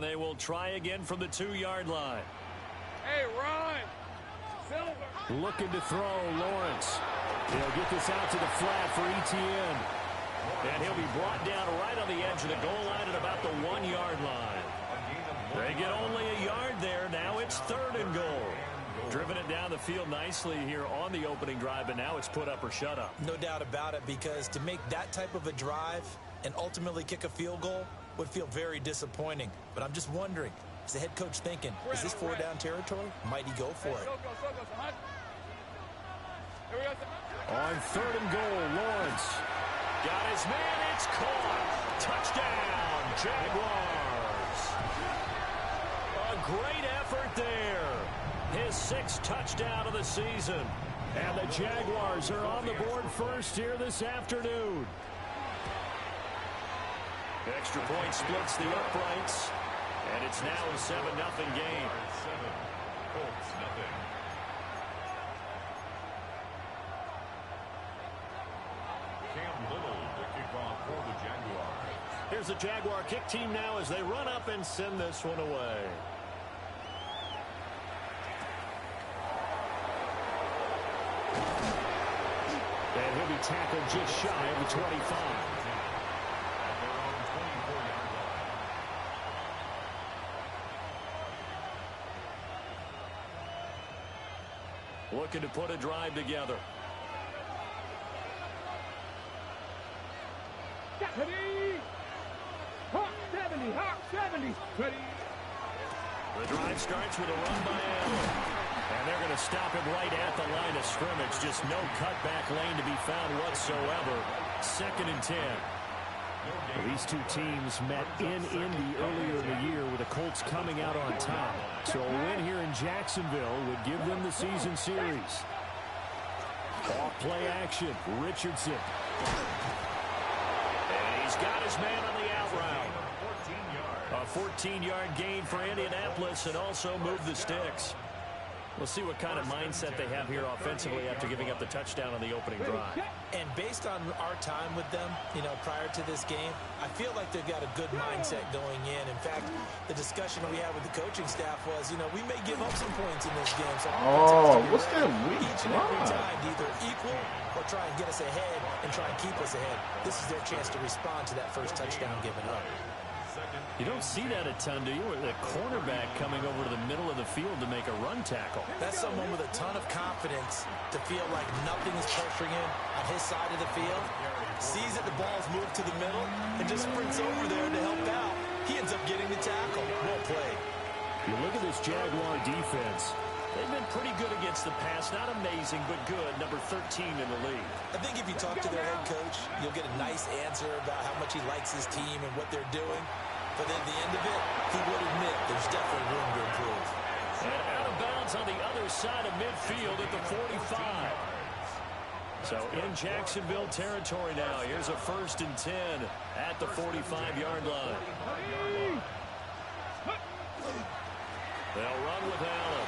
and they will try again from the 2-yard line. Hey, Ryan. Silver. Looking to throw, Lawrence. He'll get this out to the flat for Etienne. And he'll be brought down right on the edge of the goal line at about the 1-yard line. They get only a yard there. Now it's 3rd and goal. Driven it down the field nicely here on the opening drive, and now it's put up or shut up. No doubt about it, because to make that type of a drive and ultimately kick a field goal would feel very disappointing. But I'm just wondering, is the head coach thinking, is this 4-down territory? Might he go for it? On 3rd and goal, Lawrence got his man. It's caught. Touchdown, Jaguars. A great effort there. His 6th touchdown of the season. And the Jaguars are on the board first here this afternoon. Extra point splits the uprights. And it's now a 7-0 game. Colts, nothing. Cam Little to kick off for the Jaguars. Here's the Jaguar kick team now as they run up and send this one away. And he'll be tackled just shy of the 25. Looking to put a drive together. The drive starts with a run by Allen. And they're going to stop him right at the line of scrimmage. Just no cutback lane to be found whatsoever. 2nd and 10. Well, these two teams met in Indy earlier in the year with the Colts coming out on top. So a win here in Jacksonville would give them the season series. Off play action. Richardson. And he's got his man on the out route. A 14-yard gain for Indianapolis, and also move the sticks. We'll see what kind of mindset they have here offensively after giving up the touchdown on the opening drive. And based on our time with them, prior to this game, I feel like they've got a good mindset going in. In fact, the discussion we had with the coaching staff was, we may give up some points in this game. So what's that week? Each and every time, either equal or try and get us ahead and try and keep us ahead. This is their chance to respond to that first touchdown given up. You don't see that a ton, do you? The cornerback coming over to the middle of the field to make a run tackle. That's someone with a ton of confidence to feel like nothing is pressuring him on his side of the field. Sees that the ball's moved to the middle and just sprints over there to help out. He ends up getting the tackle. Well played. You look at this Jaguar defense. They've been pretty good against the pass. Not amazing, but good. Number 13 in the league. I think if you talk to their head coach, you'll get a nice answer about how much he likes his team and what they're doing. But at the end of it, he would admit there's definitely room to improve. And out of bounds on the other side of midfield at the 45. So in Jacksonville territory now. Here's a 1st and 10 at the 45-yard line. They'll run with Allen.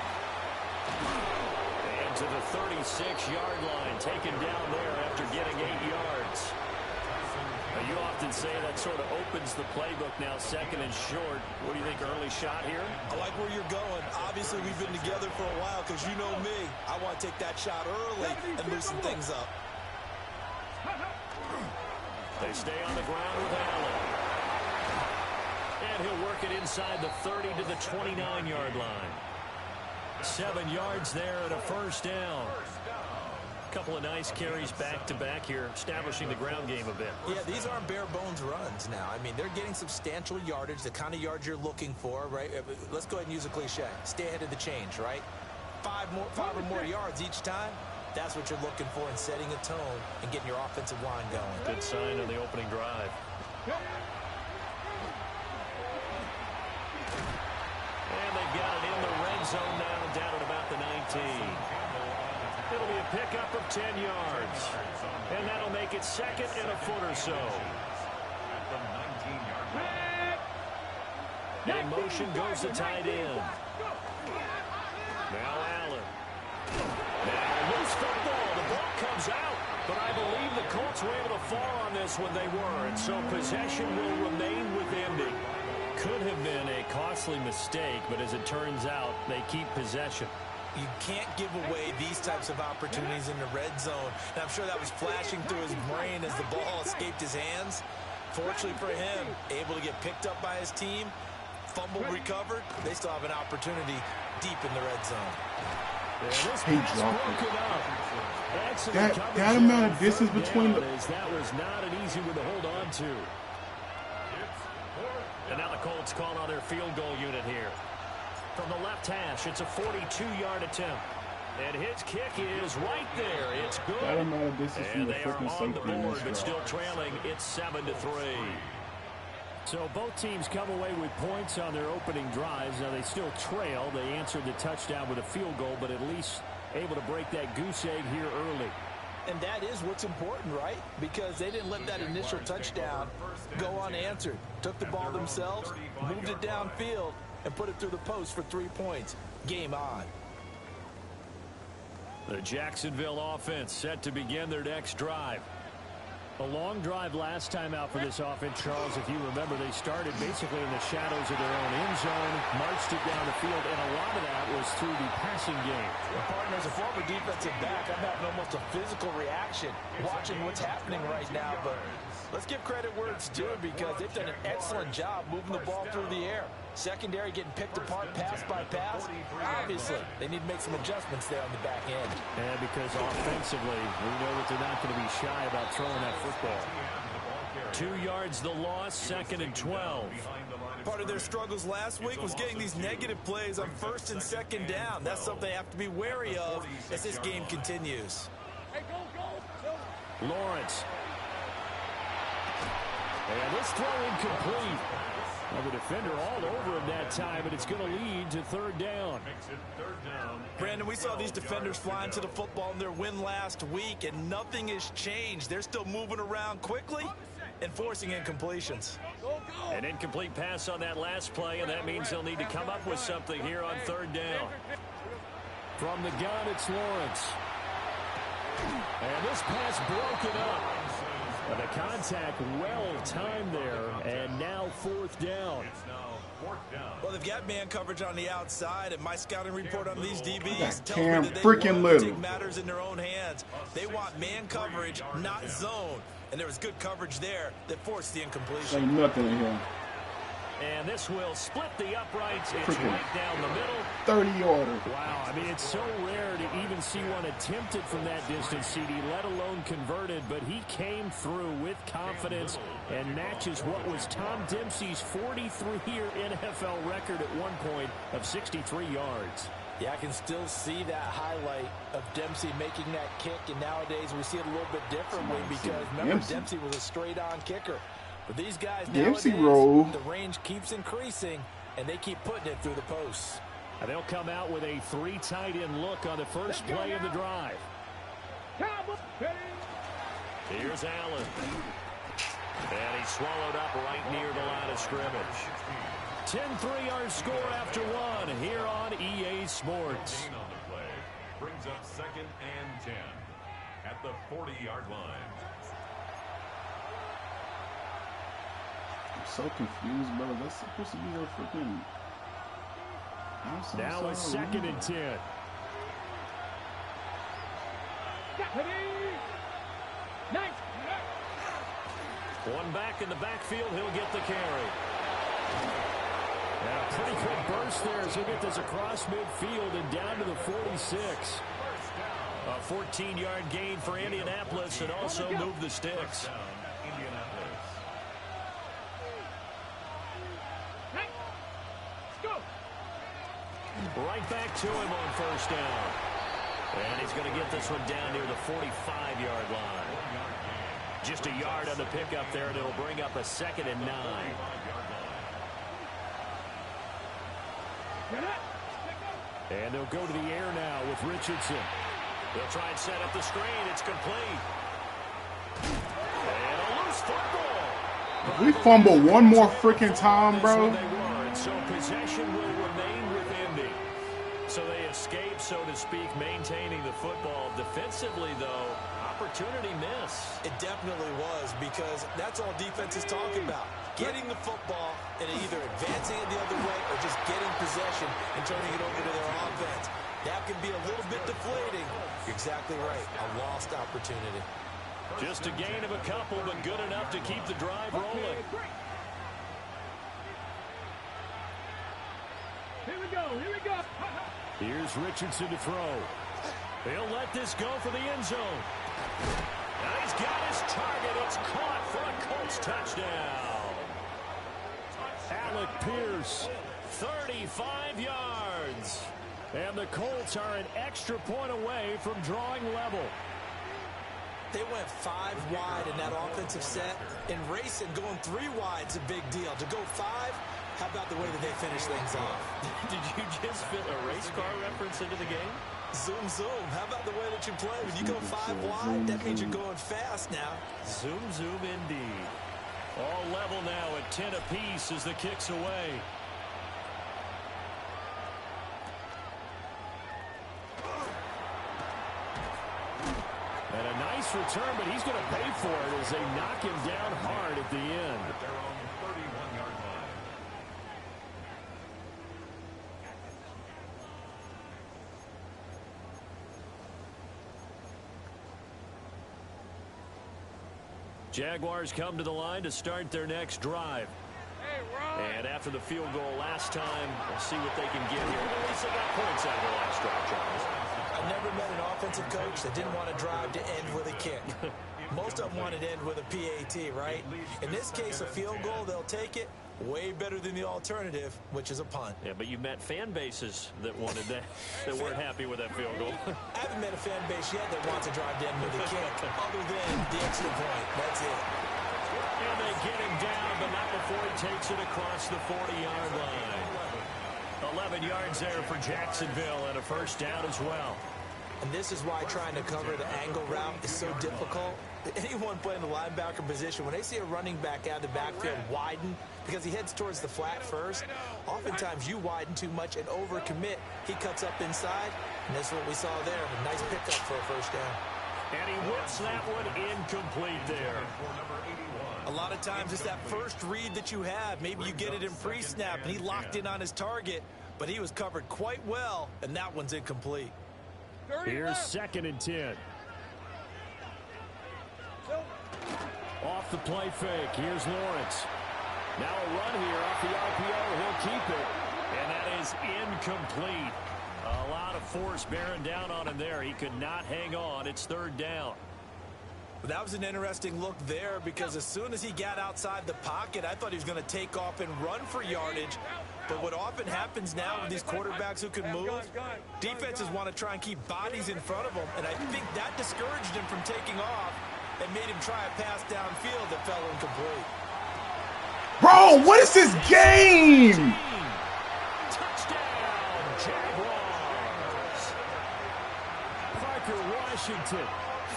And to the 36-yard line. Taken down there after getting 8 yards. Now, you often say that sort of opens the playbook now, 2nd and short. What do you think, early shot here? I like where you're going. Obviously, we've been together for a while because you know me. I want to take that shot early and loosen things up. They stay on the ground with Allen. And he'll work it inside the 30 to the 29-yard line. 7 yards there and a 1st down. Couple of nice carries back-to-back here, establishing the ground game a bit. Yeah, these aren't bare-bones runs now. I mean, they're getting substantial yardage, the kind of yards you're looking for, right? Let's go ahead and use a cliche. Stay ahead of the change, right? 5 or more yards each time. That's what you're looking for in setting a tone and getting your offensive line going. Good sign on the opening drive. And they've got it in the red zone now, down at about the 19. It'll be a pickup of 10 yards. And that'll make it 2nd and a foot or so. In motion goes the tight end. Now Allen. Now loose football. The ball comes out. But I believe the Colts were able to fall on this when they were. And so possession will remain with Indy. Could have been a caution. costly mistake, but as it turns out, they keep possession. You can't give away these types of opportunities in the red zone. And I'm sure that was flashing through his brain as the ball escaped his hands. Fortunately for him, able to get picked up by his team, fumble recovered. They still have an opportunity deep in the red zone. He dropped it. That amount of distance between the... That was not an easy one to hold on to. And now the Colts call on their field goal unit here. From the left hash, it's a 42-yard attempt. And his kick is right there. It's good. That amount of distance from and the they are freaking on the safety board, but still trailing. It's 7-3. So both teams come away with points on their opening drives. Now they still trail. They answered the touchdown with a field goal, but at least able to break that goose egg here early. And that is what's important, right? Because they didn't let that initial touchdown go unanswered. Took the ball themselves, moved it downfield, and put it through the post for 3 points. Game on. The Jacksonville offense set to begin their next drive. A long drive last time out for this offense, Charles. If you remember, they started basically in the shadows of their own end zone, marched it down the field, and a lot of that was through the passing game. Well, partner, as a former defensive back, I'm having almost a physical reaction watching what's happening right now. But let's give credit where it's due because they've done an excellent job moving the ball through the air. Secondary getting picked apart pass by pass. Obviously, they need to make some adjustments there on the back end. And because offensively, we know that they're not going to be shy about throwing that football. 2 yards the loss, 2nd and 12. Part of their struggles last week was getting these negative plays on 1st and 2nd down. That's something they have to be wary of as this game continues. Hey, go. Lawrence. And this throw incomplete. Well, the defender all over him that time, and it's going to lead to 3rd down. Brandon, we saw these defenders flying to the football in their win last week, and nothing has changed. They're still moving around quickly and forcing incompletions. An incomplete pass on that last play, and that means they'll need to come up with something here on 3rd down. From the gun, it's Lawrence. And this pass broken up. And the contact well-timed there, and now 4th down. Well, they've got man coverage on the outside, and my scouting report on these DBs tells me Cam that they freaking want to Little. take matters in their own hands. They want man coverage, not zone. And there was good coverage there that forced the incompletion. Ain't nothing in here. And this will split the uprights. It's Freaking right down the middle. 30-yarder. Wow, I mean, it's so rare to even see one attempted from that distance, CD, let alone converted. But he came through with confidence and matches what was Tom Dempsey's 43-year NFL record at one point of 63 yards. Yeah, I can still see that highlight of Dempsey making that kick, and nowadays we see it a little bit differently because, remember, Dempsey was a straight-on kicker. But these guys Dempsey nowadays, roll. the range keeps increasing, and they keep putting it through the posts. And they'll come out with a 3 tight end look on the first play of the drive. Here's Allen. And he's swallowed up right near the line of scrimmage. 10-3 our score after 1 here on EA Sports. Brings up 2nd and 10 at the 40-yard line. I'm so confused, bro. That's supposed to be a freaking... Now it's 2nd and 10. One back in the backfield, he'll get the carry. And a pretty quick burst there as he'll get this across midfield and down to the 46. A 14-yard gain for Indianapolis and also move the sticks. Right back to him on 1st down. And he's going to get this one down near the 45-yard line. Just a yard on the pickup there, and it'll bring up a 2nd and 9. And they'll go to the air now with Richardson. They'll try and set up the screen. It's complete. And a loose football. We fumble one more freaking time, bro. And so possession will remain with Indy. So they escape, so to speak, maintaining the football. Defensively, though, opportunity miss. It definitely was, because that's all defense is talking about. Getting the football and either advancing it the other way or just and turning it over to their offense. That can be a little bit deflating. You're exactly right. A lost opportunity. Just a gain of a couple, but good enough to keep the drive rolling. Here we go. Here we go. Here's Richardson to throw. He'll let this go for the end zone. And he's got his target. It's caught for a Colts touchdown. Alec Pierce, 35 yards. And the Colts are an extra point away from drawing level. They went 5 wide in that offensive set. And racing, going 3 wide is a big deal. To go 5, how about the way that they finish things off? Did you just fit a race car reference into the game? Zoom, zoom. How about the way that you play? When you go 5 wide, that means you're going fast now. Zoom, zoom indeed. All level now at 10 apiece as the kick's away. And a nice return, but he's going to pay for it as they knock him down hard at the end. They're on the 31-yard line. Jaguars come to the line to start their next drive. And after the field goal last time, we'll see what they can get here. At least they got points out of the last drive, Charles. I never met an offensive coach that didn't want to drive to end with a kick. Most of them wanted to end with a PAT, right? In this case, a field goal, they'll take it. Way better than the alternative, which is a punt. Yeah, but you met fan bases that wanted that, that weren't happy with that field goal. I haven't met a fan base yet that wants to drive to end with a kick, other than the extra point. That's it. And they get him down, but not before he takes it across the 40-yard line. 11 yards there for Jacksonville and a first down as well. And this is why trying to cover the angle route is so difficult. Anyone playing the linebacker position, when they see a running back out of the backfield widen because he heads towards the flat first, oftentimes you widen too much and overcommit. He cuts up inside, and that's what we saw there. A nice pickup for a first down. And he whips that one incomplete there. A lot of times it's that first read that you have. Maybe you get it in pre-snap, and he locked in on his target, but he was covered quite well, and that one's incomplete. Here's 2nd and 10. Off the play fake. Here's Lawrence. Now a run here off the RPO. He'll keep it. And that is incomplete. A lot of force bearing down on him there. He could not hang on. It's 3rd down. That was an interesting look there because as soon as he got outside the pocket, I thought he was going to take off and run for yardage. But what often happens now with these quarterbacks who can move, defenses want to try and keep bodies in front of them. And I think that discouraged him from taking off and made him try a pass downfield that fell incomplete. Bro, what is this game? Touchdown, Jaguars. Parker Washington,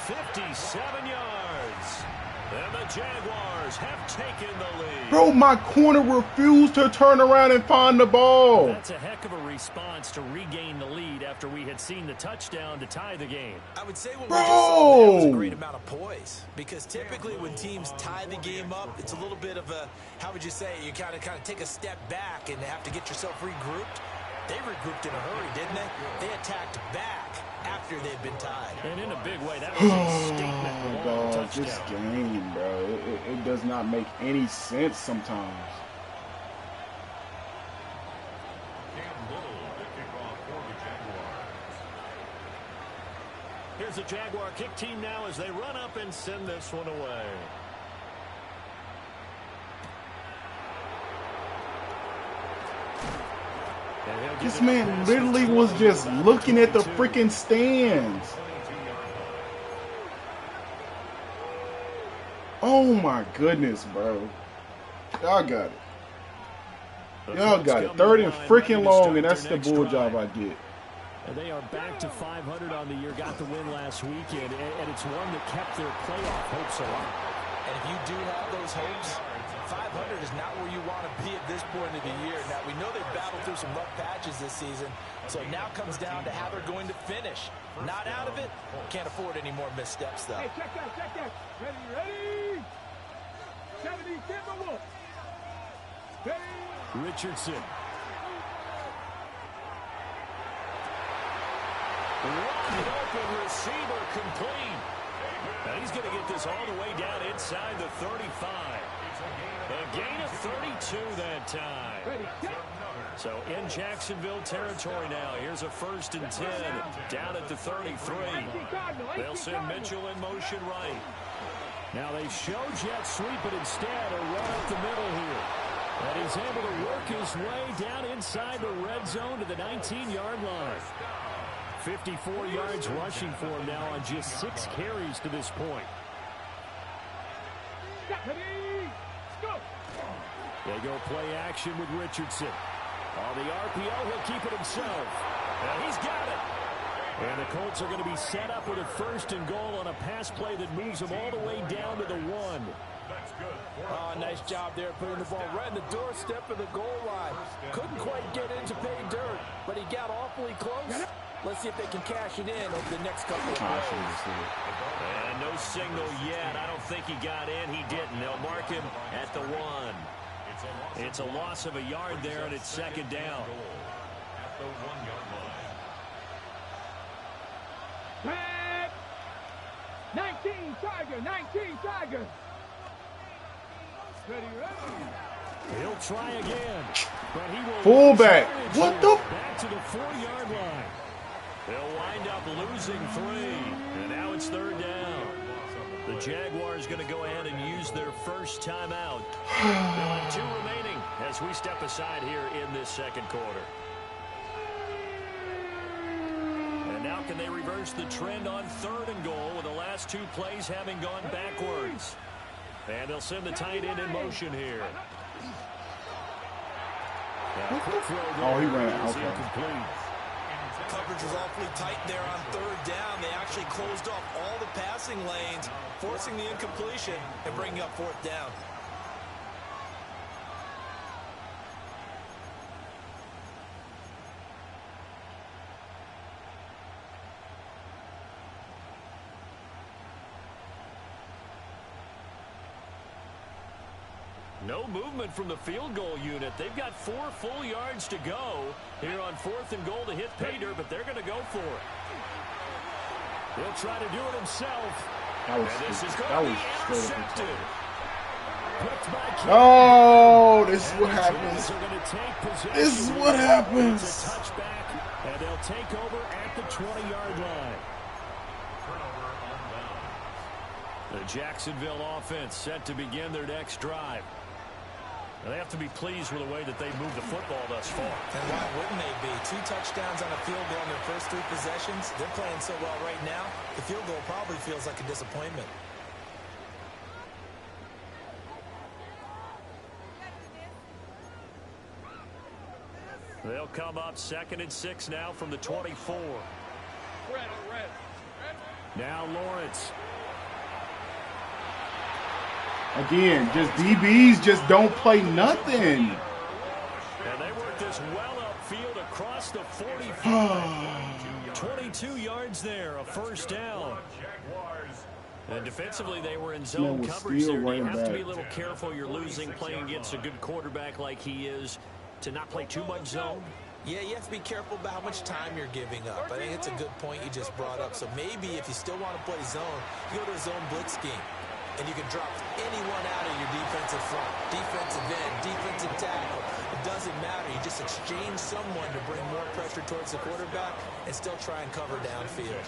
57 yards. And the Jaguars have taken the lead. Bro, my corner refused to turn around and find the ball. That's a heck of a response to regain the lead after we had seen the touchdown to tie the game. I would say what we just saw there was a great amount of poise because typically when teams tie the game up, it's a little bit of a, how would you say, you kind of take a step back and have to get yourself regrouped. They regrouped in a hurry, didn't they? They attacked back after they'd been tied. And in a big way, that was a statement. Dog, this game, bro, it does not make any sense sometimes. Here's the Jaguar kick team now as they run up and send this one away. This man literally was just looking at the freaking stands. Oh my goodness, bro. Y'all got it. Y'all got it. 3rd and freaking long, and that's the bull job I get. And they are back to 500 on the year. Got the win last weekend, and it's one that kept their playoff hopes alive. And if you do have those hopes, 500 is not where you want to be at this point of the year. Now, we know they've battled through some rough patches this season, so it now comes down to how they're going to finish. Not out of it. Can't afford any more missteps, though. Hey, check that. Ready? 70, get the wolf. Ready? Richardson. Wide open receiver complete. And he's going to get this all the way down inside the 35. A gain of 32 that time. So in Jacksonville territory now. Here's a 1st and 10 down at the 33. They'll send Mitchell in motion right. Now they show jet sweep, but instead a run up the middle here. And he's able to work his way down inside the red zone to the 19-yard line. 54 yards rushing for him now on just 6 carries to this point. They go play action with Richardson. On the RPO, he'll keep it himself. And he's got it. And the Colts are going to be set up with a 1st and goal on a pass play that moves them all the way down to the 1. Oh, nice job there putting the ball right in the doorstep of the goal line. Couldn't quite get in to pay dirt, but he got awfully close. Let's see if they can cash it in over the next couple of plays. And no signal yet. I don't think he got in. He didn't. They'll mark him at the 1. It's a loss of a yard there, and it's 2nd down. At the 1-yard line. 19 Tiger, 19 Tiger. Ready. He'll try again, but he will fullback. What the? Back to the 4-yard line. They'll wind up losing 3, and now it's 3rd down. The Jaguars going to go ahead and use their first timeout. They'll have 2 remaining as we step aside here in this 2nd quarter. And now can they reverse the trend on 3rd and goal with the last 2 plays having gone backwards? And they'll send the tight end in motion here. Oh, he ran out. Okay. Coverage was awfully tight there on 3rd down. They actually closed off all the passing lanes, forcing the incompletion and bringing up 4th down. No movement from the field goal unit. They've got 4 full yards to go here on 4th and goal to hit pay dirt, but they're going to go for it. He'll try to do it himself. This is going to be intercepted. Oh, this is what happens. This is what happens. It's a touchback, and they'll take over at the 20-yard line. The Jacksonville offense set to begin their next drive. And they have to be pleased with the way that they moved the football thus far. And why wouldn't they be? 2 touchdowns on a field goal in their first 3 possessions. They're playing so well right now, the field goal probably feels like a disappointment. They'll come up 2nd and 6 now from the 24. Now Lawrence. Again, just DBs just don't play nothing. And they work this well upfield across the 45. 22 yards there, a 1st down. And defensively, they were in zone coverage there. You have to be a little careful. You're losing playing against a good quarterback like he is to not play too much zone. Yeah, you have to be careful about how much time you're giving up. I think it's a good point you just brought up. So maybe if you still want to play zone, you go to a zone blitz scheme. And you can drop anyone out of your defensive front, defensive end, defensive tackle. It doesn't matter. You just exchange someone to bring more pressure towards the quarterback and still try and cover downfield.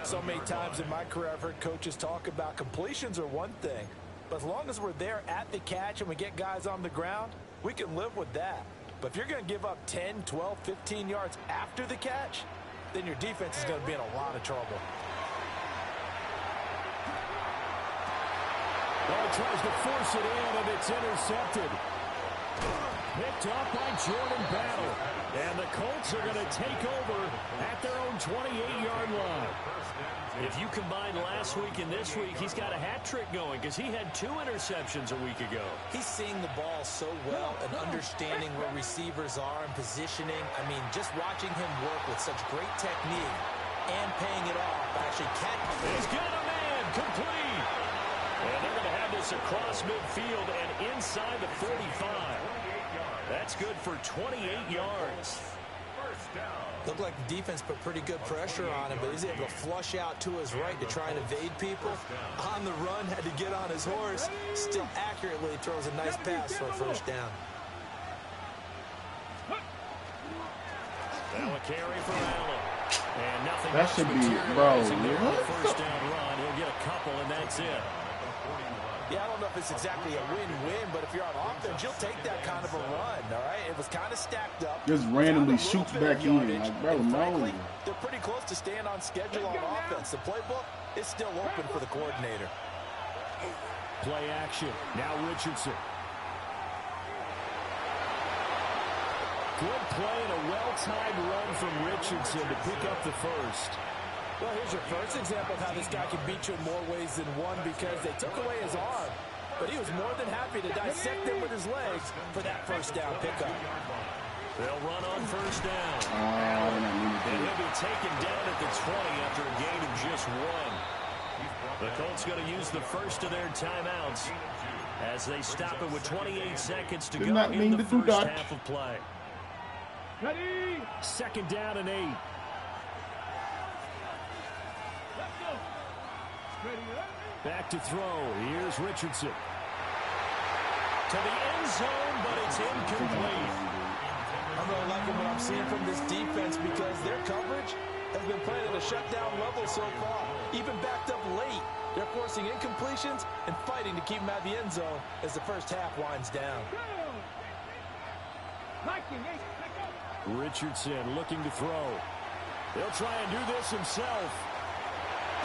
So many times in my career, I've heard coaches talk about completions are one thing. But as long as we're there at the catch and we get guys on the ground, we can live with that. But if you're going to give up 10, 12, 15 yards after the catch, then your defense is going to be in a lot of trouble. Well, tries to force it in, and it's intercepted. Picked off by Jordan Battle. And the Colts are going to take over at their own 28-yard line. If you combine last week and this week, he's got a hat trick going because he had 2 interceptions a week ago. He's seeing the ball so well and understanding where receivers are and positioning. I mean, just watching him work with such great technique and paying it off actually can't. He's got a man complete. And they're going to have this across midfield and inside the 45. That's good for 28 yards. Looked like the defense put pretty good pressure on him, but he's able to flush out to his right to try and evade people. On the run, had to get on his horse. Still accurately throws a nice pass for a first down. Now a carry for Allen. And nothing That should be, bro. First down run. He'll get a couple, and that's it. Yeah, I don't know if it's exactly a win-win, but if you're on offense, you'll take that kind of a run, all right? It was kind of stacked up. Just randomly shoots back in. Like, bro, no. They're pretty close to staying on schedule on offense. The playbook is still open for the coordinator. Play action. Now Richardson. Good play and a well-timed run from Richardson to pick up the first. Well, here's your first example of how this guy can beat you in more ways than one because they took away his arm. But he was more than happy to dissect them with his legs for that first down pickup. They'll run on first down. And he'll be taken down at the 20 after a gain of just one. The Colts going to use the first of their timeouts as they stop it with 28 seconds to go in the first half of play. Ready. Second down and 8. Back to throw. Here's Richardson. To the end zone, but it's incomplete. I'm really liking what I'm seeing from this defense because their coverage has been playing at a shutdown level so far. Even backed up late, they're forcing incompletions and fighting to keep them at the end zone as the first half winds down. Richardson looking to throw. He'll try and do this himself.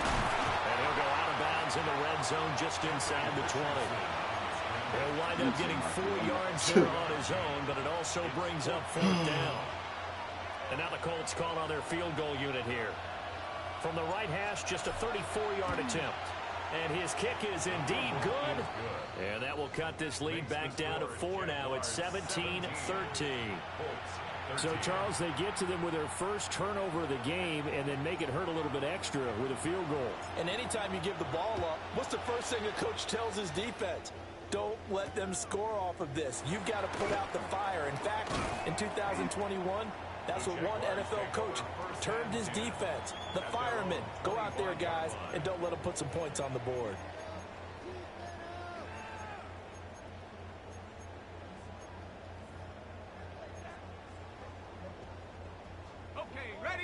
And he'll go out of bounds in the red zone just inside the 20. He'll wind up getting 4 yards there on his own, but it also brings up 4th down. And now the Colts call on their field goal unit here. From the right hash, just a 34-yard attempt. And his kick is indeed good. And that will cut this lead back down to 4 now. It's 17-13. So, Charles, they get to them with their first turnover of the game and then make it hurt a little bit extra with a field goal. And anytime you give the ball up, what's the first thing a coach tells his defense? Don't let them score off of this. You've got to put out the fire. In fact, in 2021, that's what one NFL coach termed his defense. The firemen. Go out there, guys, and don't let them put some points on the board.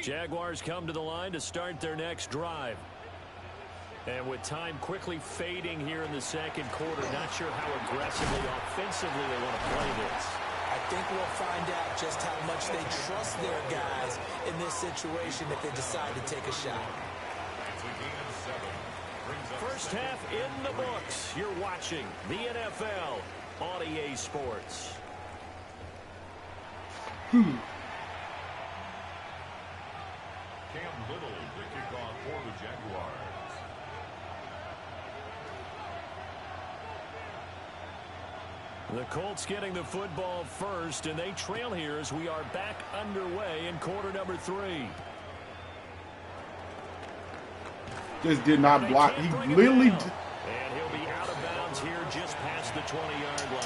Jaguars come to the line to start their next drive. And with time quickly fading here in the second quarter, not sure how aggressively, offensively they want to play this. I think we'll find out just how much they trust their guys in this situation if they decide to take a shot. First half in the books. You're watching the NFL on EA Sports. Cam Little to kick off for the Jaguars. The Colts getting the football first, and they trail here as we are back underway in quarter number 3. Just did not block. He literally. And he'll be out of bounds here just past the 20-yard line.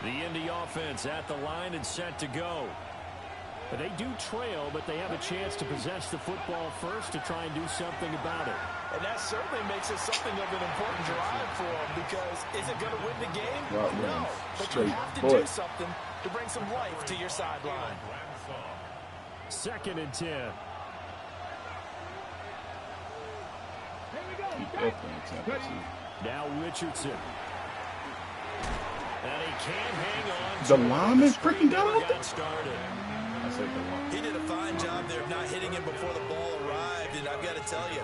The Indy offense at the line and set to go. But they do trail, but they have a chance to possess the football first to try and do something about it. And that certainly makes it something of an important drive for them because is it going to win the game? No, but you have to do something to bring some life to your sideline. 2nd and 10. Now Richardson. And he can't hang on. The lineman freaking got out there. He did a fine job there of not hitting him before the ball arrived, and I've got to tell you,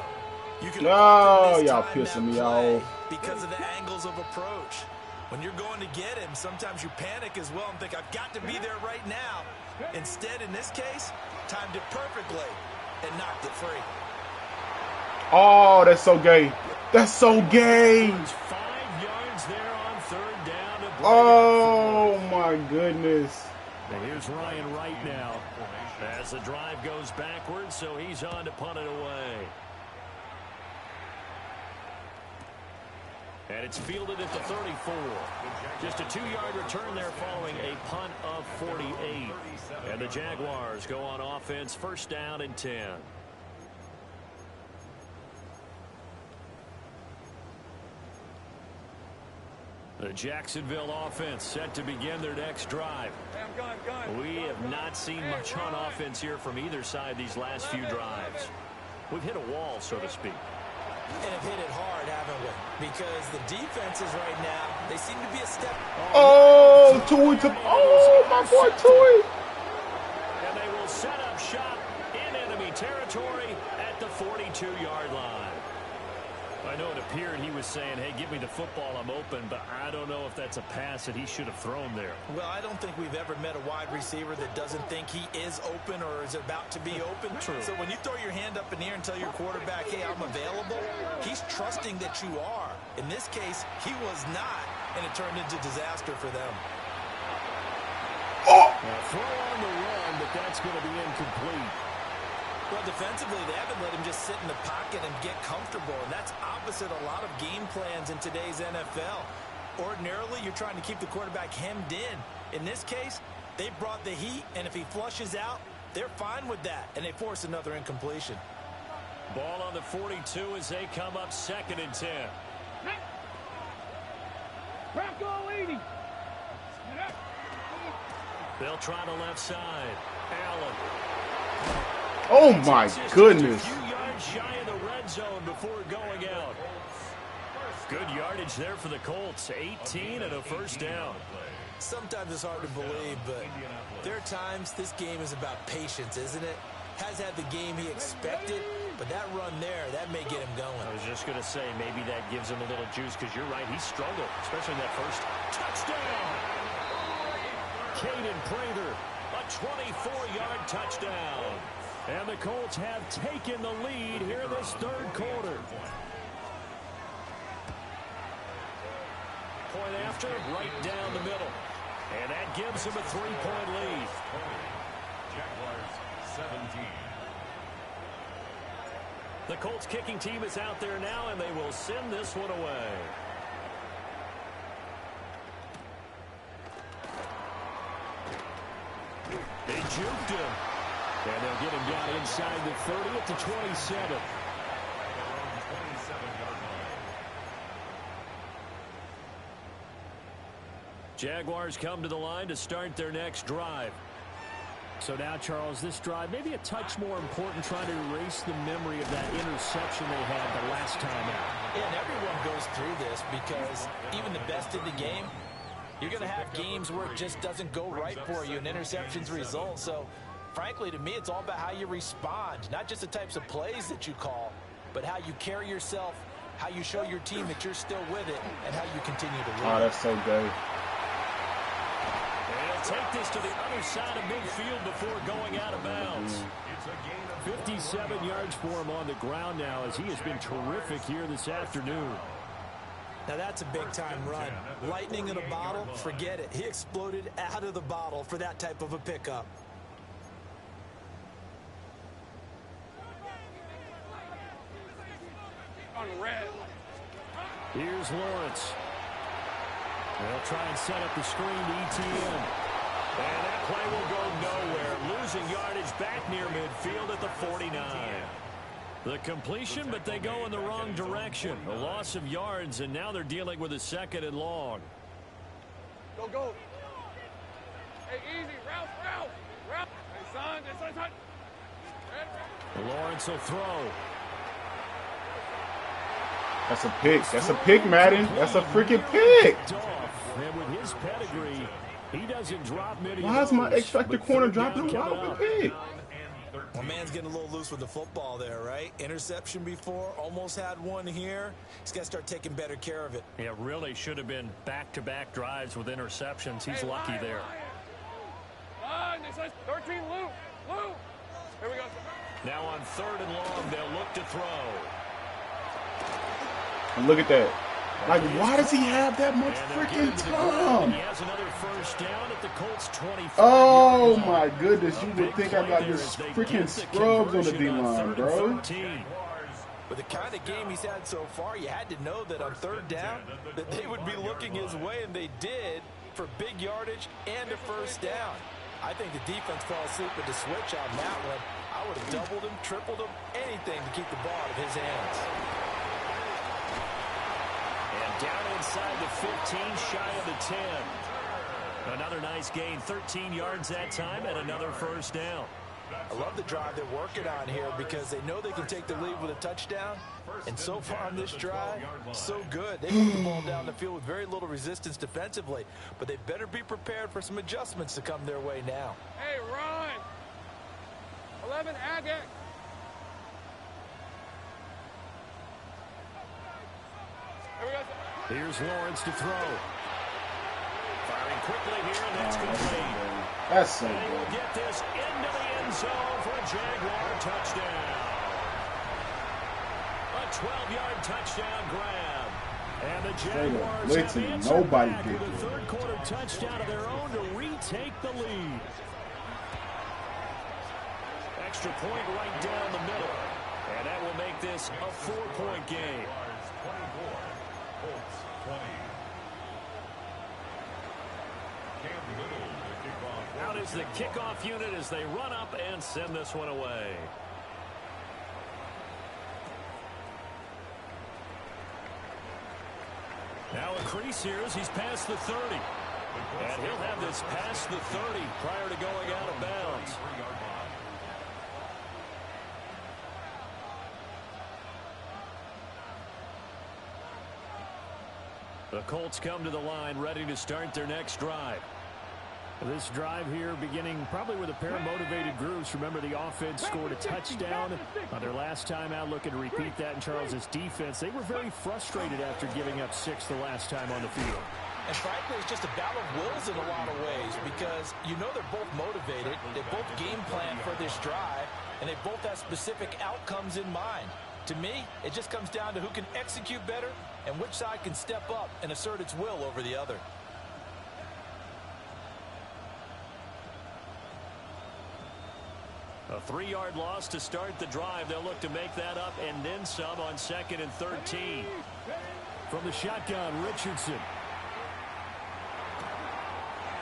you can y'all pissing me off because of the angles of approach. When you're going to get him, sometimes you panic as well and think, I've got to be there right now. Instead, in this case, timed it perfectly and knocked it free. Oh, that's so gay. That's so gay. 5 yards there on 3rd down. Oh, my goodness. And here's Ryan Wright now as the drive goes backwards, so he's on to punt it away. And it's fielded at the 34. Just a 2-yard return there following a punt of 48. And the Jaguars go on offense, first down and 10. The Jacksonville offense set to begin their next drive. We have not seen much on offense here from either side these last few drives. We've hit a wall, so to speak. And have hit it hard, haven't we? Because the defenses right now, they seem to be a step. Oh, Tui to. Oh, my boy Tui. And they will set up shop in enemy territory at the 42-yard line. I know it appeared he was saying, hey, give me the football, I'm open, but I don't know if that's a pass that he should have thrown there. Well, I don't think we've ever met a wide receiver that doesn't think he is open or is about to be open. True. So when you throw your hand up in the air and tell your quarterback, hey, I'm available, he's trusting that you are. In this case, he was not, and it turned into disaster for them. Oh! Throw on the run, but that's going to be incomplete. Well, defensively, they haven't let him just sit in the pocket and get comfortable, and that's opposite a lot of game plans in today's NFL. Ordinarily, you're trying to keep the quarterback hemmed in. In this case, they brought the heat, and if he flushes out, they're fine with that, and they force another incompletion. Ball on the 42 as they come up second and 10. Bronco 80. They'll try the left side. Allen. Oh my goodness. A few yards shy of the red zone before going out. Good yardage there for the Colts. 18 and a first down. Sometimes it's hard to believe, but there are times this game is about patience, isn't it? Has had the game he expected, but that run there, that may get him going. I was just going to say, maybe that gives him a little juice, because you're right, he struggled, especially in that first touchdown. Caden Prater, a 24-yard touchdown. And the Colts have taken the lead here in this third quarter. Point after, right down the middle. And that gives them a 3-point lead. Jaguars 17. The Colts kicking team is out there now, and they will send this one away. They juked him. And they'll get him down inside the 30 at the 27. Jaguars come to the line to start their next drive. So now, Charles, this drive maybe a touch more important, trying to erase the memory of that interception they had the last time out. Yeah, and everyone goes through this because even the best in the game, you're going to have games where it just doesn't go right for you and interceptions result. So, frankly, to me, it's all about how you respond, not just the types of plays that you call, but how you carry yourself, how you show your team that you're still with it, and how you continue to win. Oh, that's so good. They'll take this to the other side of midfield before going out of bounds. 57 yards for him on the ground now, as he has been terrific here this afternoon. Now that's a big-time run. Lightning in a bottle, forget it. He exploded out of the bottle for that type of a pickup. On red. Here's Lawrence. They'll try and set up the screen to ETN. And that play will go nowhere. Losing yardage back near midfield at the 49. The completion, but they go in the wrong direction. A loss of yards, and now they're dealing with a second and long. Go, go. Hey, easy. Route. Hey, son. Lawrence will throw. That's a pick. That's a pick, Madden. That's a freaking pick. And with his pedigree, he doesn't drop many. Why is my X-Factor corner dropping a wide open pick? Well, man's getting a little loose with the football there, right? Interception before, almost had one here. He's got to start taking better care of it. Yeah, really should have been back-to-back drives with interceptions. He's lucky there. 13, Lou. Here we go. Now on 3rd and long, they'll look to throw. And look at that. Like, why does he have that much freaking time? He has another first down at the Colts 25. Oh my goodness, you would think I got this freaking scrubs on the D-line, bro. With the kind of game he's had so far, you had to know that on third down that they would be looking his way, and they did, for big yardage and a first down. I think the defense fell asleep at the switch on that one. I would have doubled him, tripled him, anything to keep the ball out of his hands. And down inside the 15, shy of the 10. Another nice gain, 13 yards that time, and another first down. I love the drive they're working on here because they know they can take the lead with a touchdown. And so far on this drive, so good. They move the ball down the field with very little resistance defensively, but they better be prepared for some adjustments to come their way now. Hey, run! 11 Agate. Here's Lawrence to throw. Firing quickly here, and that's complete. That's so and he will good. get this into the end zone for a Jaguar touchdown. A 12-yard touchdown grab. And the Jaguars have answered Nobody back did with a third-quarter touchdown of their own to retake the lead. Extra point right down the middle. And that will make this a 4-point game. Colts 20. Out is the kickoff unit as they run up and send this one away. Now a crease here as he's past the 30. And he'll have this past the 30 prior to going out of bounds. The Colts come to the line ready to start their next drive. This drive here beginning probably with a pair of motivated groups. Remember, the offense scored a touchdown on their last time out, looking to repeat that in Charles's defense. They were very frustrated after giving up 6 the last time on the field. And frankly, it's just a battle of wills in a lot of ways because you know they're both motivated, they both game plan for this drive, and they both have specific outcomes in mind. To me, it just comes down to who can execute better and which side can step up and assert its will over the other. A 3-yard loss to start the drive. They'll look to make that up and then some on 2nd and 13. From the shotgun, Richardson.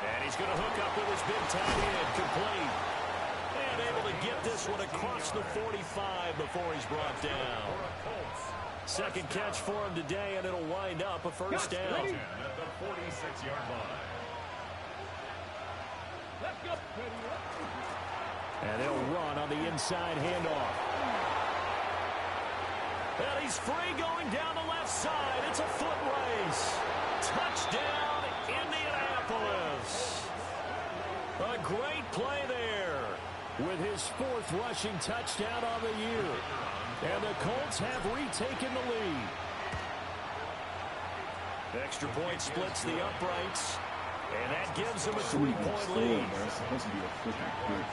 And he's going to hook up with his big tight end, complete. And able to get this one across the 45 before he's brought down. Second catch for him today, and it'll wind up a first down. At the 46-yard line. Let's go. And they'll run on the inside handoff. And he's free going down the left side. It's a foot race. Touchdown, Indianapolis. A great play there. With his 4th rushing touchdown of the year. And the Colts have retaken the lead. Extra point splits the uprights. And that gives them a 3-point lead. That's supposed to be a freaking good.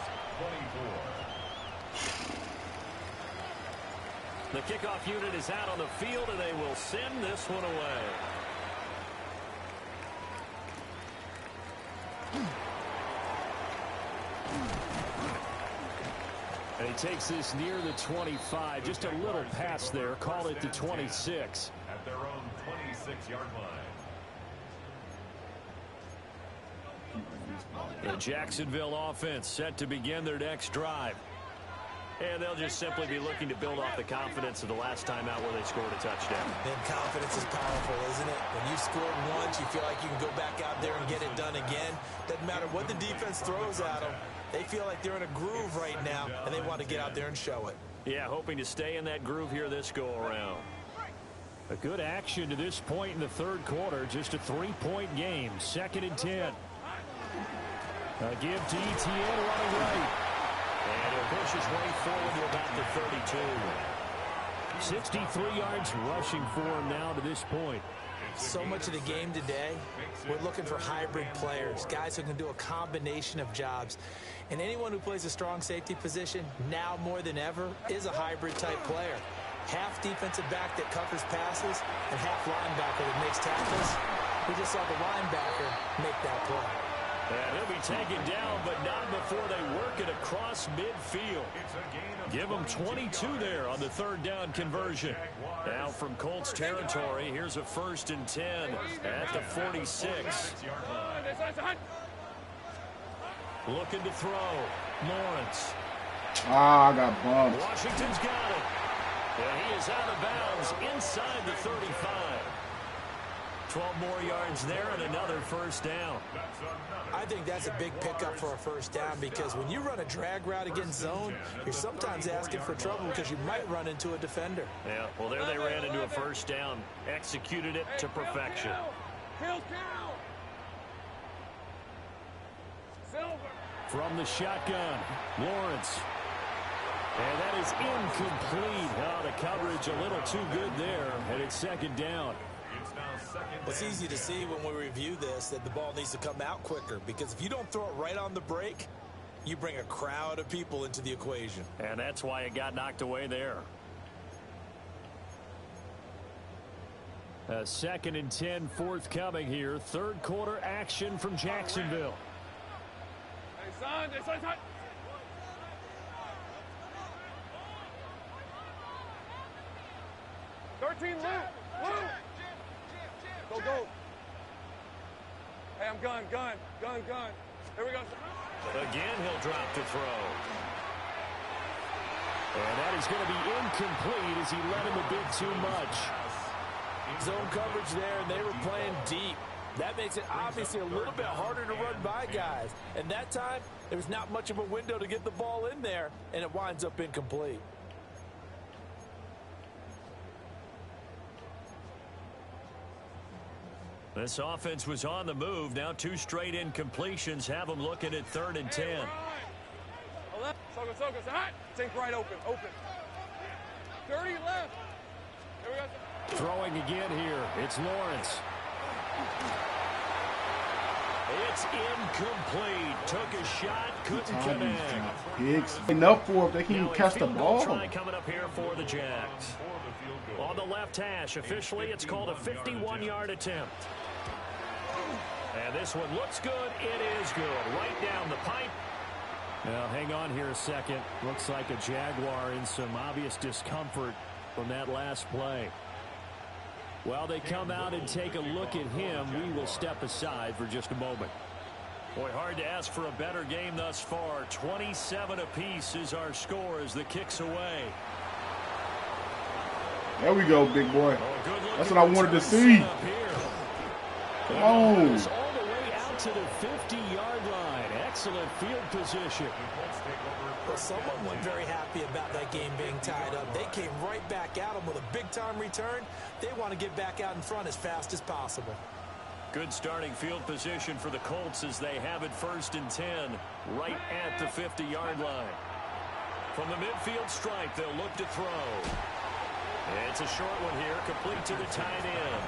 24. The kickoff unit is out on the field, and they will send this one away. And he takes this near the 25. Just a little pass there. Call it the 26. At their own 26-yard line. The Jacksonville offense set to begin their next drive. And they'll just simply be looking to build off the confidence of the last time out where they scored a touchdown. And confidence is powerful, isn't it? When you scored once, you feel like you can go back out there and get it done again. Doesn't matter what the defense throws at them. They feel like they're in a groove right now, and they want to get out there and show it. Yeah, hoping to stay in that groove here this go-around. A good action to this point in the third quarter. Just a 3-point game. 2nd and 10. A give to Etienne running right. And he'll push his way forward to about the 32. 63 yards rushing for him now to this point. So much of the game today, we're looking for hybrid players, guys who can do a combination of jobs. And anyone who plays a strong safety position, now more than ever, is a hybrid-type player. Half defensive back that covers passes and half linebacker that makes tackles. We just saw the linebacker make that play. And he'll be taken down, but not before they work it across midfield. Give them 22 there on the third down conversion. Now from Colts territory, here's a 1st and 10 at the 46. Looking to throw. Lawrence. Ah, I got bumped. Washington's got it. And he is out of bounds inside the 35. 12 more yards there and another 1st down. I think that's a big pickup for a 1st down because when you run a drag route against zone, you're sometimes asking for trouble because you might run into a defender. Yeah, well, there they ran into a 1st down. Executed it to perfection. From the shotgun, Lawrence. And that is incomplete. Oh, the coverage a little too good there, and it's 2nd down. It's easy to see when we review this that the ball needs to come out quicker because if you don't throw it right on the break, you bring a crowd of people into the equation. And that's why it got knocked away there. A 2nd and 10 forthcoming here. 3rd quarter action from Jacksonville. Hey, son. 13 left. Go. Hey, I'm gun. Here we go. Again, he'll drop to throw. And that is going to be incomplete as he led him a bit too much. Zone coverage there, and they were playing deep. That makes it obviously a little bit harder to run by guys. And that time, there's not much of a window to get the ball in there, and it winds up incomplete. This offense was on the move. Now 2 straight incompletions have them looking at 3rd and 10. Think right open. 30 left. Here we go. Throwing again here. It's Lawrence. It's incomplete. Took a shot, couldn't connect. Pigs. Enough for if they can even catch the ball. Try coming up here for the Jags. On the left hash, officially, it's called a 51-yard attempt. And this one looks good. It is good. Right down the pipe. Now, hang on here a second. Looks like a Jaguar in some obvious discomfort from that last play. While they come out and take a look at him, we will step aside for just a moment. Boy, hard to ask for a better game thus far. 27 apiece is our score as the kick's away. There we go, big boy. That's what I wanted to see. Come on. All the way out to the 50-yard line. Excellent field position. Well, someone wasn't very happy about that game being tied up. They came right back at them with a big-time return. They want to get back out in front as fast as possible. Good starting field position for the Colts as they have it 1st and 10 right at the 50-yard line. From the midfield stripe, they'll look to throw. It's a short one here, complete to the tight end.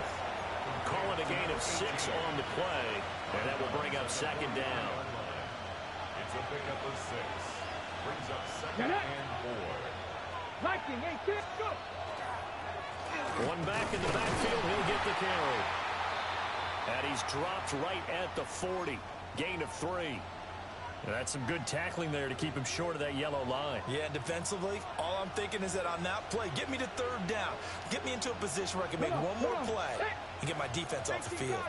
Call it a gain of 6 on the play, and that will bring up 2nd down. It's a pickup of 6. Brings up 2nd and 4. One back in the backfield, he'll get the carry. And he's dropped right at the 40. Gain of 3. That's some good tackling there to keep him short of that yellow line. Yeah, defensively, all I'm thinking is that on that play, get me to 3rd down. Get me into a position where I can make one more play and get my defense off the field.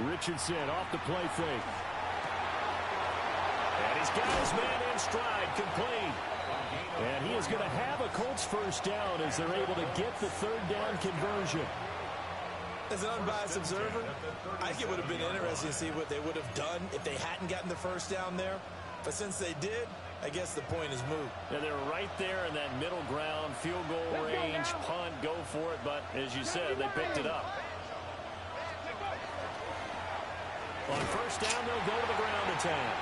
Richardson off the play fake. And he's got his man in stride, complete. And he is going to have a Colts 1st down as they're able to get the 3rd down conversion. As an unbiased observer, I think it would have been interesting to see what they would have done if they hadn't gotten the 1st down there. But since they did, I guess the point is moot. Yeah, they're right there in that middle ground, field goal range, punt, go for it. But as you said, they picked it up. On 1st down, they'll go to the ground attack.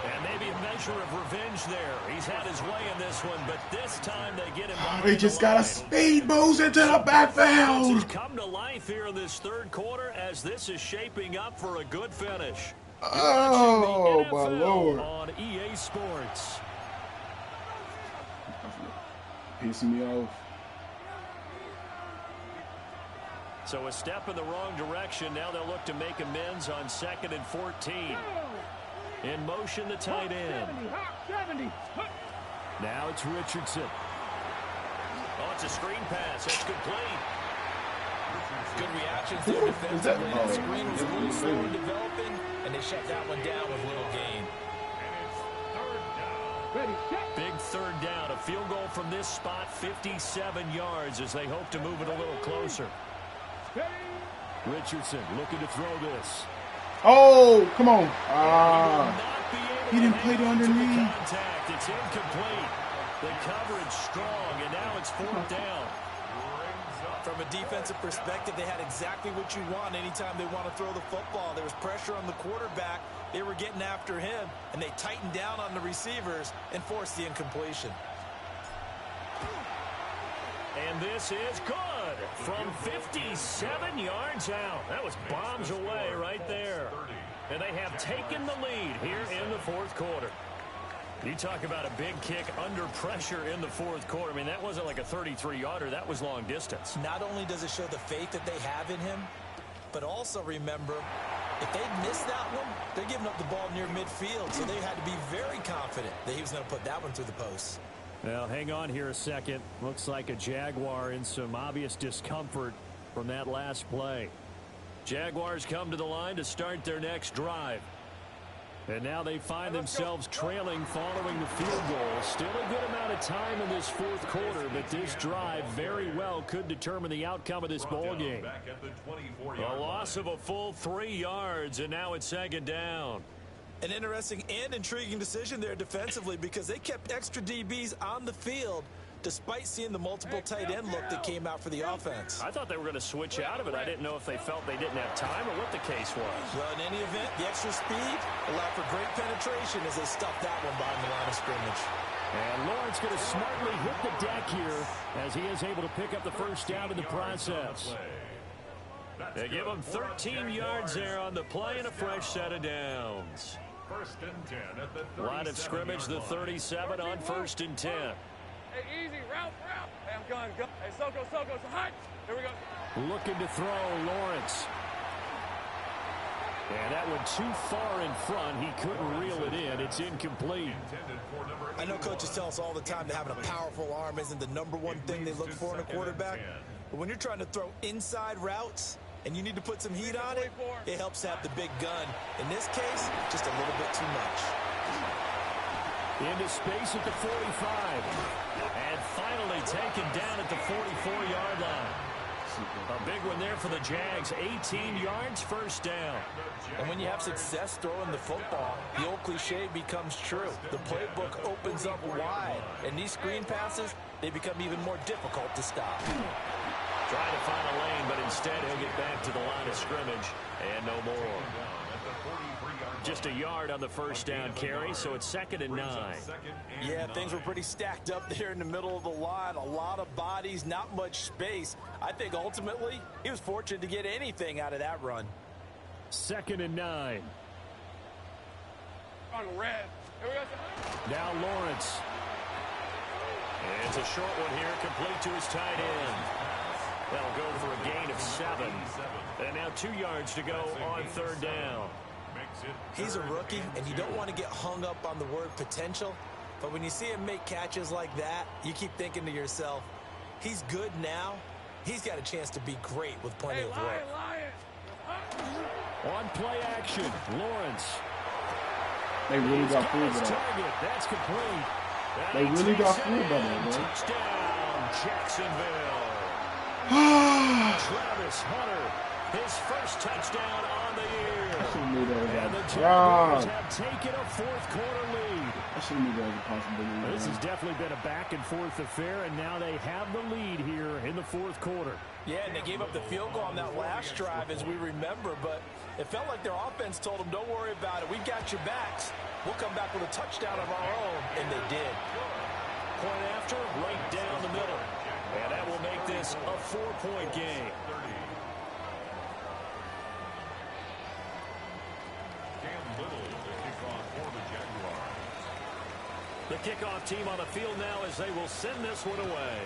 And maybe a measure of revenge there. He's had his way in this one, but this time they get him back. They just got a speed boost into the backfield. It's come to life here in this 3rd quarter as this is shaping up for a good finish. Oh, my Lord. On EA Sports. Pissing me off. So a step in the wrong direction. Now they'll look to make amends on 2nd and 14. In motion, the tight end. 70. Now it's Richardson. Oh, it's a screen pass. It's complete. Good reactions there defensively. The screen was a little slow in developing, and they shut that one down with little gain. Ready, set. Big third down. A field goal from this spot, 57 yards as they hope to move it a little closer. Richardson looking to throw this. Oh, come on. He didn't play the underneath. Contact. It's incomplete. The coverage strong, and now it's 4th down. From a defensive perspective, they had exactly what you want anytime they want to throw the football. There was pressure on the quarterback. They were getting after him, and they tightened down on the receivers and forced the incompletion. And this is good from 57 yards out. That was bombs away right there. And they have taken the lead here in the 4th quarter. You talk about a big kick under pressure in the 4th quarter. I mean, that wasn't like a 33-yarder. That was long distance. Not only does it show the faith that they have in him, but also remember, if they'd missed that one, they're giving up the ball near midfield. So they had to be very confident that he was going to put that one through the post. Well, hang on here a second. Looks like a Jaguar in some obvious discomfort from that last play. Jaguars come to the line to start their next drive. And now they find themselves trailing following the field goal. Still a good amount of time in this 4th quarter, but this drive very well could determine the outcome of this ball game. A loss of a full 3 yards, and now it's 2nd down. An interesting and intriguing decision there defensively because they kept extra DBs on the field despite seeing the multiple tight end look that came out for the offense. I thought they were going to switch out of it. I didn't know if they felt they didn't have time or what the case was. Well, in any event, the extra speed allowed for great penetration as they stuffed that one behind the line of scrimmage. And Lawrence going to smartly hit the deck here as he is able to pick up the first down in the process. They give him 13 yards there on the play and a fresh set of downs. 1st and 10 at the Line of scrimmage, the 37 on 1st and 10. Hey, easy, route. Hey, I'm going, go. Hey, Soko, so hot. Here we go. Looking to throw, Lawrence. And that one too far in front. He couldn't reel it in. It's incomplete. I know coaches tell us all the time that having a powerful arm isn't the #1 thing they look for in a quarterback. But when you're trying to throw inside routes and you need to put some heat on it, it helps to have the big gun. In this case, just a little bit too much. Into space at the 45. And finally taken down at the 44-yard line. A big one there for the Jags. 18 yards, 1st down. And when you have success throwing the football, the old cliche becomes true. The playbook opens up wide. And these screen passes, they become even more difficult to stop. Trying to find a lane, but instead he'll get back to the line of scrimmage. And no more. Just a yard on the 1st down carry, so it's 2nd and 9. Yeah, things were pretty stacked up there in the middle of the line. A lot of bodies, not much space. I think ultimately he was fortunate to get anything out of that run. 2nd and 9. On red. Here we go. Now Lawrence. And it's a short one here, complete to his tight end. That'll go for a gain of 7. And now 2 yards to go on 3rd down. He's a rookie, and you don't want to get hung up on the word potential. But when you see him make catches like that, you keep thinking to yourself, he's good now. He's got a chance to be great with plenty of work. On play action, Lawrence. They really got fooled by that. That's complete. They really got fooled by that, man. Touchdown, Jacksonville. Travis Hunter, his first touchdown on the year. And the Jaguars have taken a 4th quarter lead. I should have knew that was a possibility. This has definitely been a back-and-forth affair, and now they have the lead here in the 4th quarter. Yeah, and they gave up the field goal on that last drive, as we remember, but it felt like their offense told them, don't worry about it. We've got your backs. We'll come back with a touchdown of our own, and they did. Point after, right down the middle. And that will make this a 4-point game. The kickoff team on the field now as they will send this one away.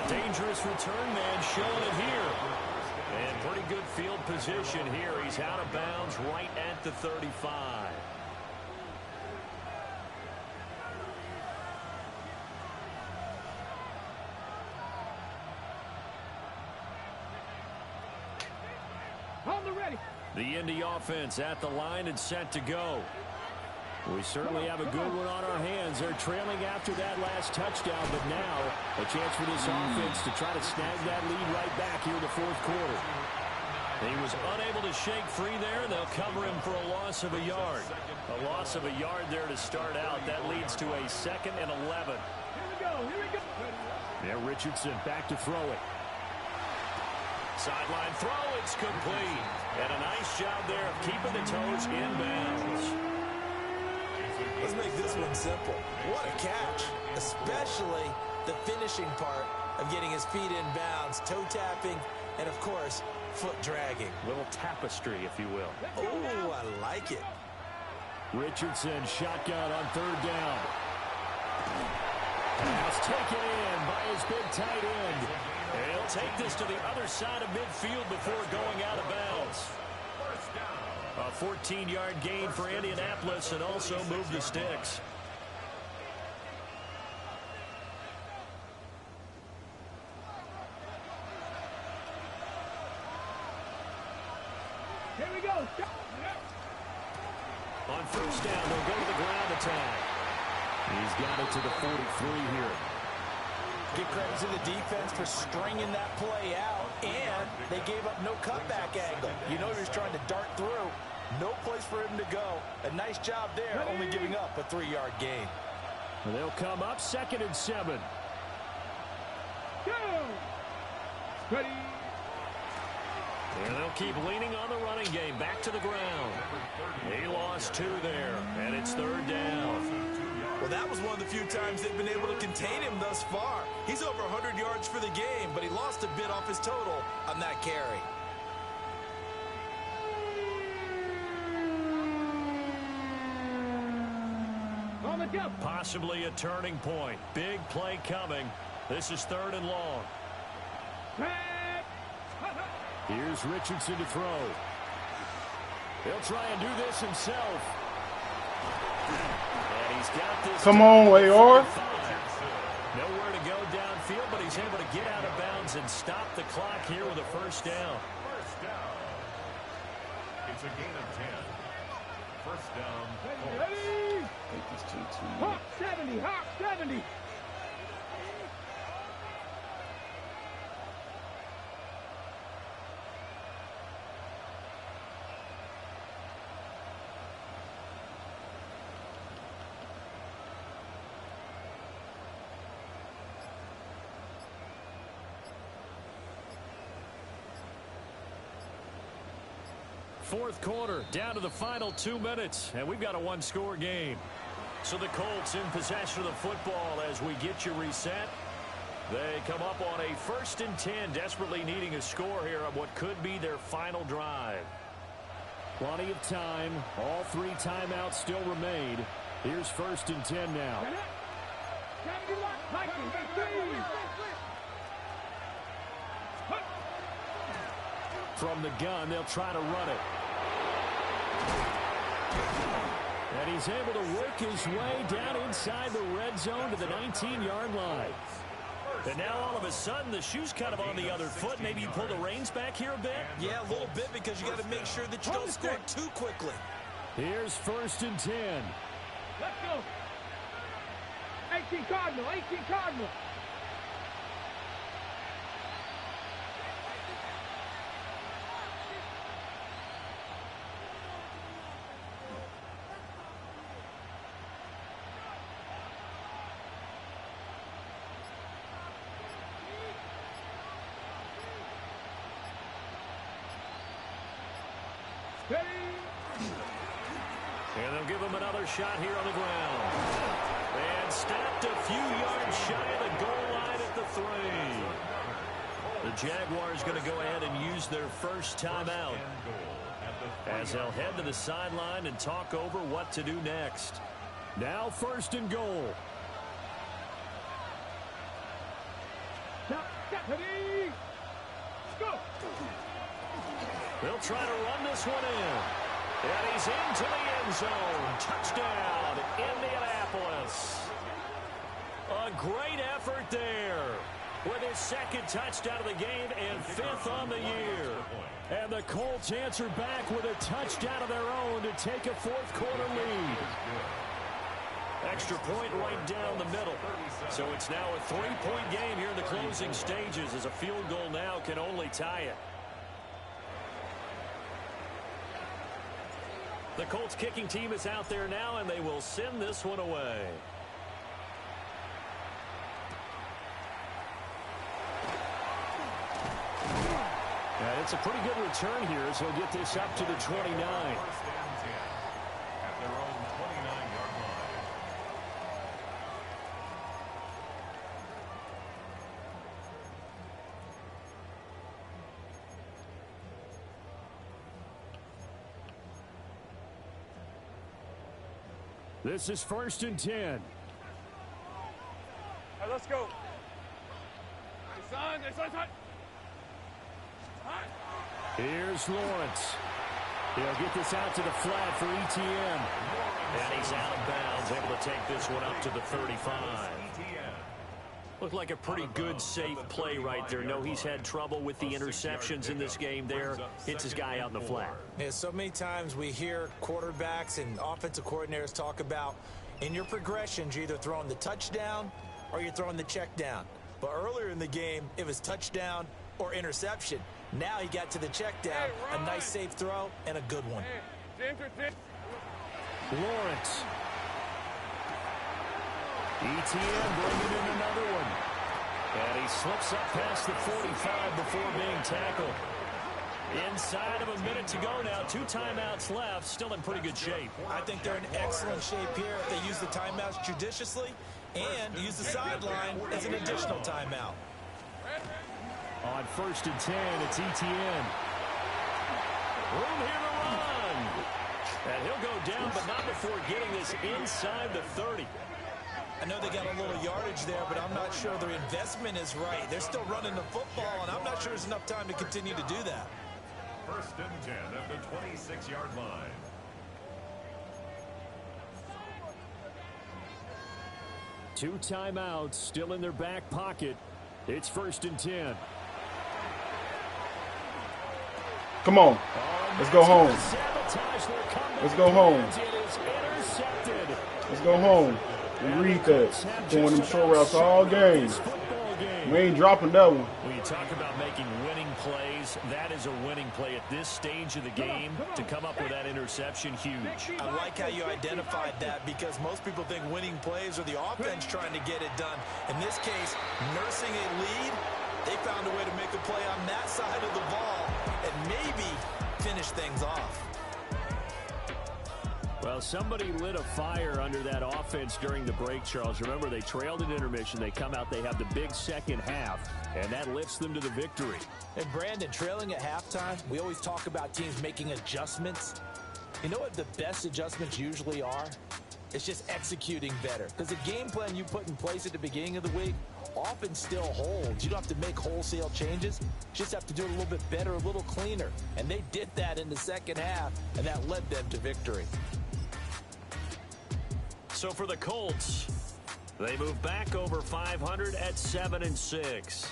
Dangerous return man showing it here. And pretty good field position here. He's out of bounds right at the 35. The Indy offense at the line and set to go. We certainly have a good one on our hands. They're trailing after that last touchdown, but now a chance for this offense to try to snag that lead right back here in the fourth quarter. He was unable to shake free there, and they'll cover him for a loss of a yard. A loss of a yard there to start out. That leads to a 2nd and 11. Here we go. Now Richardson back to throw it. Sideline throw, it's complete. And a nice job there of keeping the toes in bounds. Let's make this one simple. What a catch, especially the finishing part of getting his feet in bounds, toe tapping, and of course, foot dragging. Little tapestry, if you will. Oh, I like it. Richardson shotgun on 3rd down. Pass taken in by his big tight end. And he'll take this to the other side of midfield before going out of bounds. A 14-yard gain for Indianapolis and also move the sticks. Here we go. On 1st down, they'll go to the ground attack. He's got it to the 43 here. Give credit to the defense for stringing that play out, and they gave up no cutback angle. You know he was trying to dart through. No place for him to go. A nice job there, only giving up a 3-yard gain. And they'll come up 2nd and 7. Go. Ready. And they'll keep leaning on the running game. Back to the ground. He lost 2 there, and it's 3rd down. Well, that was one of the few times they've been able to contain him thus far. He's over 100 yards for the game, but he lost a bit off his total on that carry. Possibly a turning point. Big play coming. This is 3rd and long. Here's Richardson to throw. He'll try and do this himself. And he's got this. Come on, AR. Nowhere to go downfield, but he's able to get out of bounds and stop the clock here with a 1st down. It's a gain of 10. 1st down. Ready. Hawk 70. Hawk 70. Fourth quarter, down to the final 2 minutes, and we've got a 1-score game. So the Colts in possession of the football as we get you reset. They come up on a 1st and 10, desperately needing a score here on what could be their final drive. Plenty of time. All 3 timeouts still remain. Here's 1st and 10 now. From the gun, they'll try to run it. And he's able to work his way down inside the red zone to the 19-yard line. And now all of a sudden the shoe's kind of on the other foot. Maybe you pull the reins back here a bit? Yeah, a little bit because you got to make sure that you don't score too quickly. Here's 1st and 10. Let's go. 18 Cardinal. 18 Cardinal. And they'll give him another shot here on the ground. And stopped a few yards shy of the goal line at the 3. The Jaguars going to go ahead and use their first timeout as they'll head to the sideline and talk over what to do next. Now 1st and goal. Stop. Ready, go. They'll try to run this one in. And he's into the end zone. Touchdown, Indianapolis. A great effort there with his second touchdown of the game and 5th on the year. And the Colts answer back with a touchdown of their own to take a 4th quarter lead. Extra point right down the middle. So it's now a 3-point game here in the closing stages as a field goal now can only tie it. The Colts kicking team is out there now, and they will send this one away. And it's a pretty good return here as he'll get this up to the 29. First and 10 at their own 29-yard line. This is 1st and 10. Hey, let's go. Hey, son, hot. Here's Lawrence. He'll get this out to the flat for ETN. And he's out of bounds, able to take this one up to the 35. Looked like a pretty good, safe play right there. No, he's had trouble with the interceptions in this game there. Hits his guy out in the flat. Yeah, so many times we hear quarterbacks and offensive coordinators talk about in your progressions, you're either throwing the touchdown or you're throwing the check down. But earlier in the game, it was touchdown or interception. Now he got to the check down, a nice safe throw, and a good one. Lawrence. ETN bringing in another one. And he slips up past the 45 before being tackled. Inside of a minute to go now. 2 timeouts left. Still in pretty good shape. I think they're in excellent shape here if they use the timeouts judiciously and use the sideline as an additional timeout. On 1st and 10, it's ETN. Room here to run. And he'll go down, but not before getting this inside the 30. I know they got a little yardage there, but I'm not sure their investment is right. They're still running the football, and I'm not sure there's enough time to continue to do that. 1st and 10 at the 26-yard line. Two timeouts still in their back pocket. It's 1st and 10. Come on. Let's go home. Let's go home. Let's go home. We read that. Doing them short routes all game. We ain't dropping that one. When you talk about making winning plays, that is a winning play at this stage of the game. To come up with that interception, huge. I like how you identified that because most people think winning plays are the offense trying to get it done. In this case, nursing a lead, they found a way to make a play on that side of the ball and maybe finish things off. Well, somebody lit a fire under that offense during the break, Charles. Remember, they trailed at intermission. They come out, they have the big second half, and that lifts them to the victory. And, Brandon, trailing at halftime, we always talk about teams making adjustments. You know what the best adjustments usually are? It's just executing better. Because the game plan you put in place at the beginning of the week often still holds. You don't have to make wholesale changes. You just have to do it a little bit better, a little cleaner. And they did that in the second half, and that led them to victory. So for the Colts, they move back over 500 at 7-6.